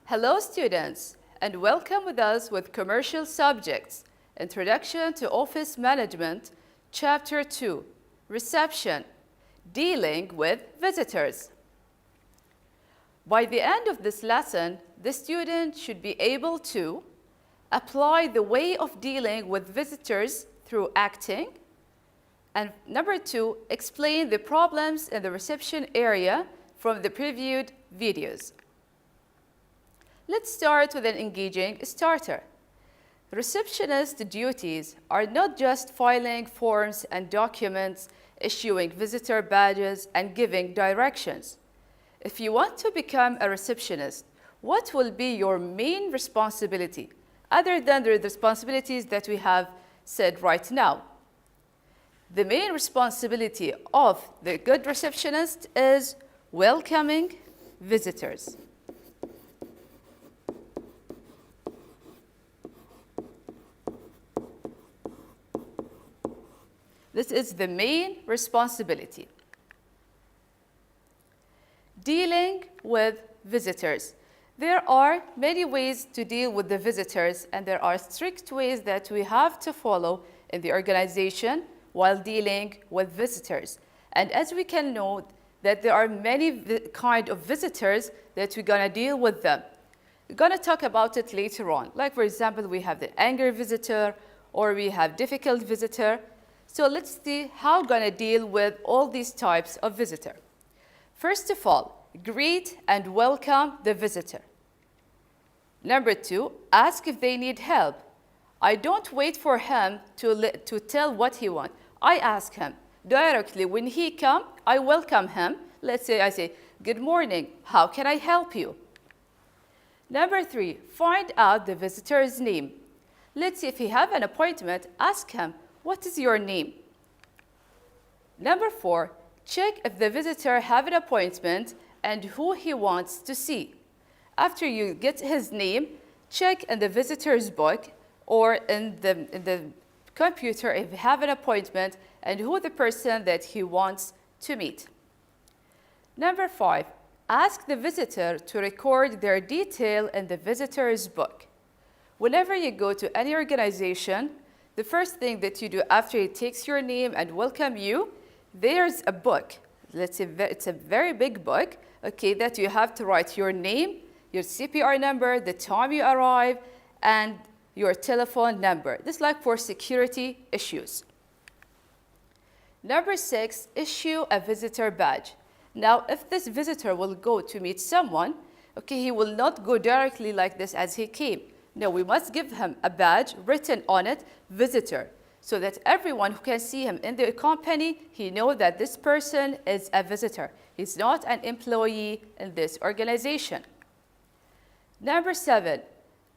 Hello students, and welcome with us with Commercial Subjects, Introduction to Office Management, Chapter 2, Reception, Dealing with Visitors. By the end of this lesson, the student should be able to apply the way of dealing with visitors through acting, and number 2, explain the problems in the reception area from the previewed videos. Let's start with an engaging starter. Receptionist duties are not just filing forms and documents, issuing visitor badges, and giving directions. If you want to become a receptionist, what will be your main responsibility, other than the responsibilities that we have said right now? The main responsibility of the good receptionist is welcoming visitors. This is the main responsibility. Dealing with visitors. There are many ways to deal with the visitors, and there are strict ways that we have to follow in the organization while dealing with visitors. And as we can note that there are many kind of visitors that we're gonna deal with them. We're gonna talk about it later on. Like for example, we have the angry visitor, or we have difficult visitor. So let's see how we're gonna deal with all these types of visitor. First of all, greet and welcome the visitor. Number 2, ask if they need help. I don't wait for him to tell what he wants. I ask him directly. When he comes, I welcome him. Let's say I say, good morning, how can I help you? Number 3, find out the visitor's name. Let's say if he have an appointment, ask him, what is your name? Number 4, check if the visitor have an appointment and who he wants to see. After you get his name, check in the visitor's book or in the computer if you have an appointment and who the person that he wants to meet. Number 5, ask the visitor to record their detail in the visitor's book. Whenever you go to any organization, the first thing that you do after he takes your name and welcome you, there's a book. Let's say it's a very big book, okay, that you have to write your name, your CPR number, the time you arrive, and your telephone number. This is like for security issues. Number 6, issue a visitor badge. Now, if this visitor will go to meet someone, okay, he will not go directly like this as he came. No, we must give him a badge written on it, visitor, so that everyone who can see him in the company, he knows that this person is a visitor. He's not an employee in this organization. Number 7,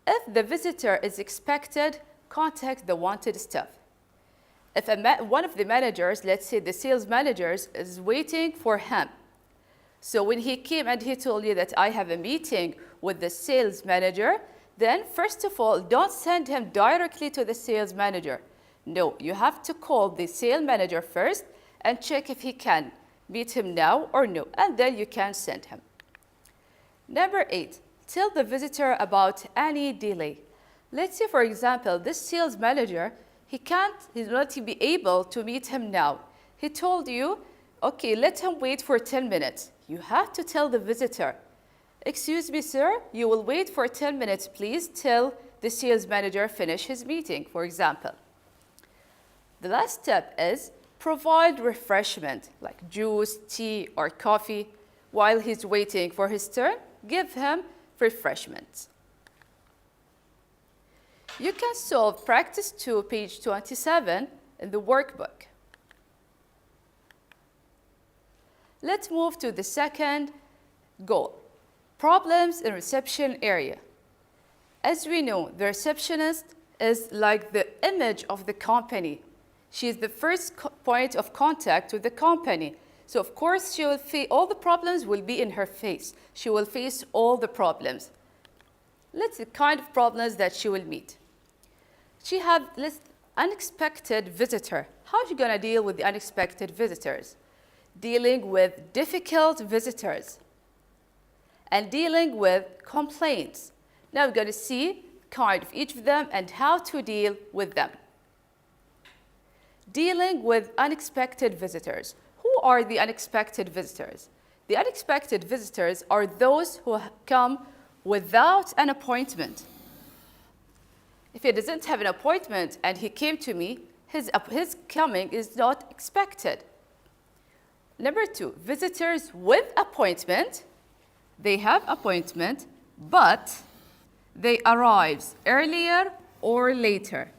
if the visitor is expected, contact the wanted staff. If one of the managers, let's say the sales managers, is waiting for him, so when he came and he told you that I have a meeting with the sales manager, then first of all, don't send him directly to the sales manager. No, you have to call the sales manager first and check if he can meet him now or no, and then you can send him. Number 8, tell the visitor about any delay. Let's say, for example, this sales manager, he's not be able to meet him now. He told you, okay, let him wait for 10 minutes. You have to tell the visitor, excuse me, sir, you will wait for 10 minutes, please, till the sales manager finish his meeting, for example. The last step is provide refreshment, like juice, tea, or coffee. While he's waiting for his turn, give him refreshment. You can solve practice 2, page 27 in the workbook. Let's move to the second goal. Problems in reception area. As we know, the receptionist is like the image of the company. She is the first point of contact with the company. So of course, she will all the problems will be in her face. She will face all the problems. Let's see the kind of problems that she will meet. She has this unexpected visitor. How is she gonna deal with the unexpected visitors? Dealing with difficult visitors. and dealing with complaints. Now we're going to see kind of each of them and how to deal with them. Dealing with unexpected visitors. Who are the unexpected visitors? The unexpected visitors are those who come without an appointment. If he doesn't have an appointment and he came to me, his coming is not expected. Number 2, visitors with appointment. They have appointment, but they arrive earlier or later.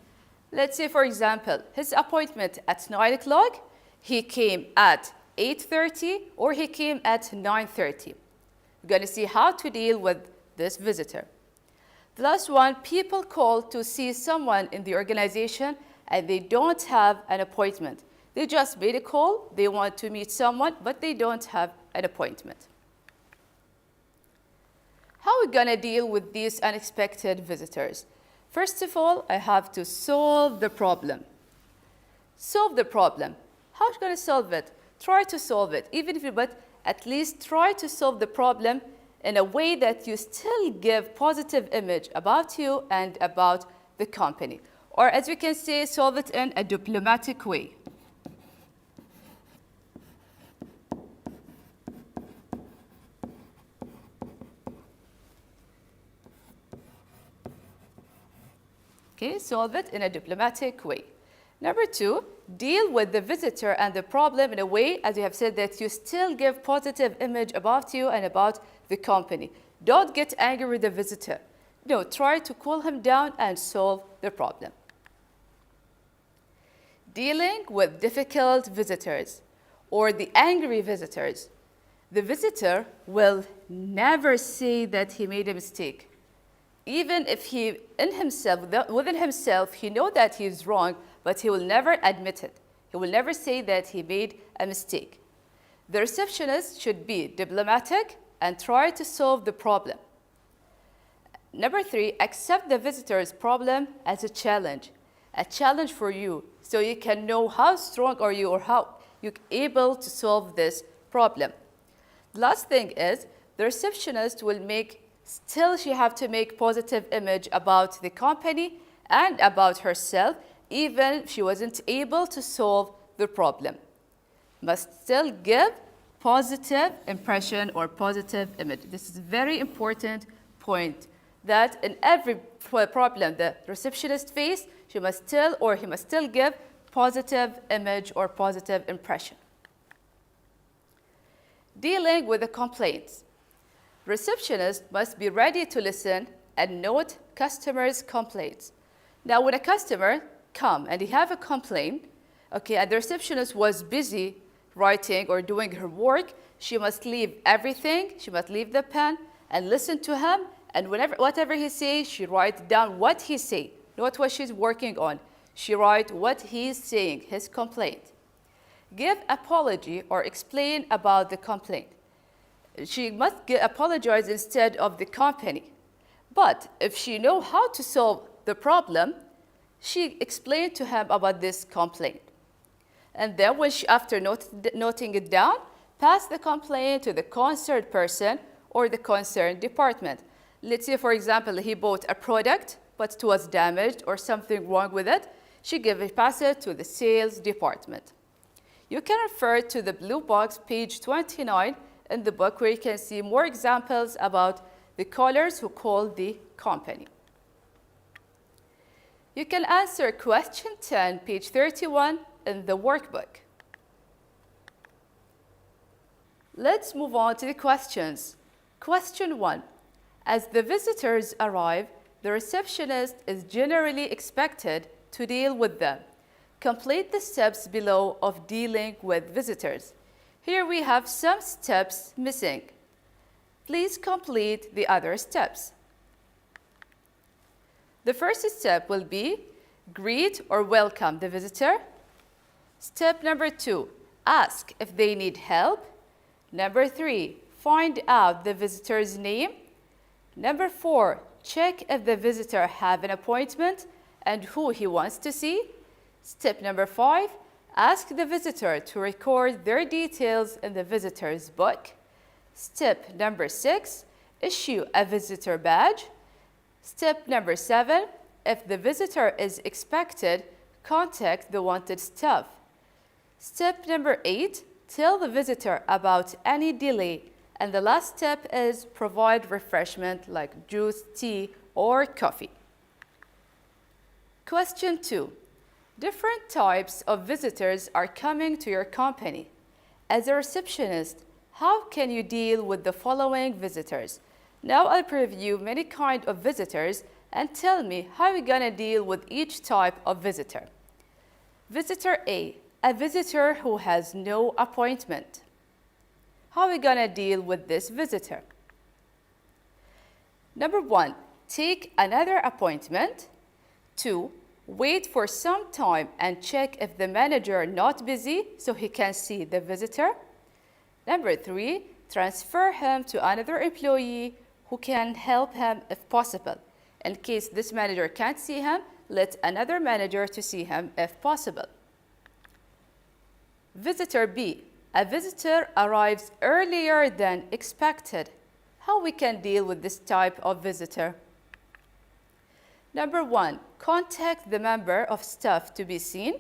Let's say, for example, his appointment at 9 o'clock, he came at 8:30 or he came at 9:30. We're going to see how to deal with this visitor. The last one, people call to see someone in the organization and they don't have an appointment. They just made a call, they want to meet someone, but they don't have an appointment. How are we going to deal with these unexpected visitors? First of all, I have to solve the problem. Solve the problem. How are you going to solve it? Try to solve it, even if you, but at least try to solve the problem in a way that you still give positive image about you and about the company. Or as we can say, solve it in a diplomatic way. Okay, solve it in a diplomatic way. Number 2, deal with the visitor and the problem in a way, as you have said, that you still give positive image about you and about the company. Don't get angry with the visitor. No, try to cool him down and solve the problem. Dealing with difficult visitors or the angry visitors. The visitor will never say that he made a mistake. Even if he, within himself, he knows that he is wrong, but he will never admit it. He will never say that he made a mistake. The receptionist should be diplomatic and try to solve the problem. Number 3, accept the visitor's problem as a challenge for you, so you can know how strong are you or how you're able to solve this problem. The last thing is, the receptionist will still she have to make positive image about the company and about herself, even if she wasn't able to solve the problem. Must still give positive impression or positive image. This is a very important point, that in every problem the receptionist face, she must still or he must still give positive image or positive impression. Dealing with the complaints. Receptionist must be ready to listen and note customers' complaints. Now, when a customer come and he have a complaint, okay, and the receptionist was busy writing or doing her work, she must leave everything, she must leave the pen and listen to him, and whatever he says, she write down what he say, not what she's working on. She write what he's saying, his complaint. Give apology or explain about the complaint. She must apologize instead of the company. But if she knows how to solve the problem, she explained to him about this complaint. And then when after noting it down, pass the complaint to the concerned person or the concerned department. Let's say, for example, he bought a product, but it was damaged or something wrong with it. She pass it to the sales department. You can refer to the blue box, page 29, in the book, where you can see more examples about the callers who call the company. You can answer question 10, page 31 in the workbook. Let's move on to the questions. Question 1. As the visitors arrive, the receptionist is generally expected to deal with them. Complete the steps below of dealing with visitors. Here we have some steps missing. Please complete the other steps. The first step will be greet or welcome the visitor. Step number 2, ask if they need help. Number 3, find out the visitor's name. Number 4, check if the visitor have an appointment and who he wants to see. Step number 5, ask the visitor to record their details in the visitor's book. Step number 6, issue a visitor badge. Step number 7, if the visitor is expected, contact the wanted staff. Step number 8, tell the visitor about any delay. And the last step is provide refreshment like juice, tea, or coffee. Question 2. Different types of visitors are coming to your company. As a receptionist, how can you deal with the following visitors? Now I'll preview many kinds of visitors and tell me how you're going to deal with each type of visitor. Visitor A visitor who has no appointment. How are we going to deal with this visitor? Number 1, take another appointment. 2, wait for some time and check if the manager not busy so he can see the visitor. Number 3, transfer him to another employee who can help him if possible. In case this manager can't see him, let another manager to see him if possible. Visitor B, a visitor arrives earlier than expected. How we can deal with this type of visitor? Number 1, contact the member of staff to be seen.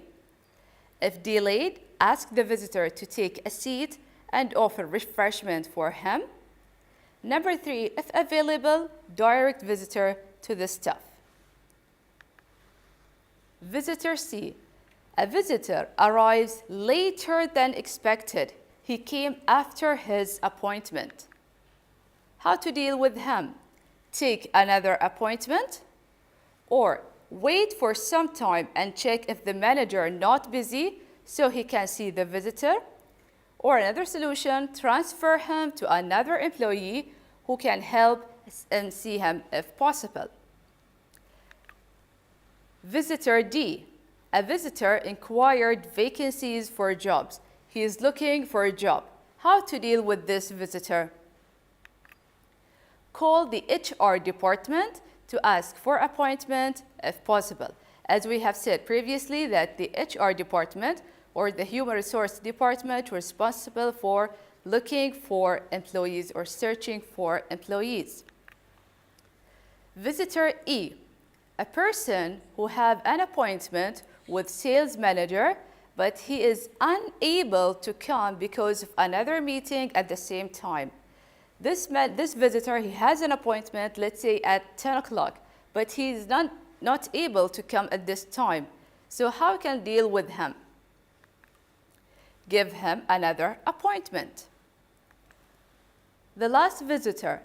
If delayed, ask the visitor to take a seat and offer refreshment for him. Number 3, if available, direct visitor to the staff. Visitor C, a visitor arrives later than expected. He came after his appointment. How to deal with him? Take another appointment, or wait for some time and check if the manager not busy so he can see the visitor. Or another solution, transfer him to another employee who can help and see him if possible. Visitor D, a visitor inquired vacancies for jobs. He is looking for a job. How to deal with this visitor? Call the HR department to ask for appointment if possible. As we have said previously that the HR department or the human resource department responsible for looking for employees or searching for employees. Visitor E, a person who have an appointment with sales manager, but he is unable to come because of another meeting at the same time. This visitor, he has an appointment, let's say at 10 o'clock, but he is not able to come at this time. So how can deal with him? Give him another appointment. The last visitor,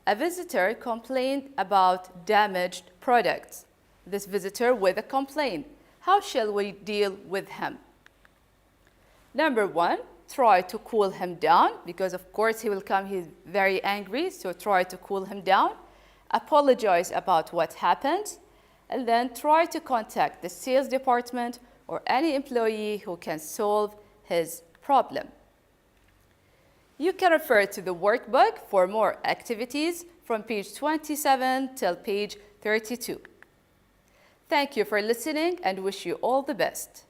a visitor complained about damaged products. This visitor with a complaint. How shall we deal with him? Number 1, try to cool him down because of course he will come, he's very angry, so try to cool him down. Apologize about what happened, and then try to contact the sales department or any employee who can solve his problem. You can refer to the workbook for more activities from page 27 till page 32. Thank you for listening and wish you all the best.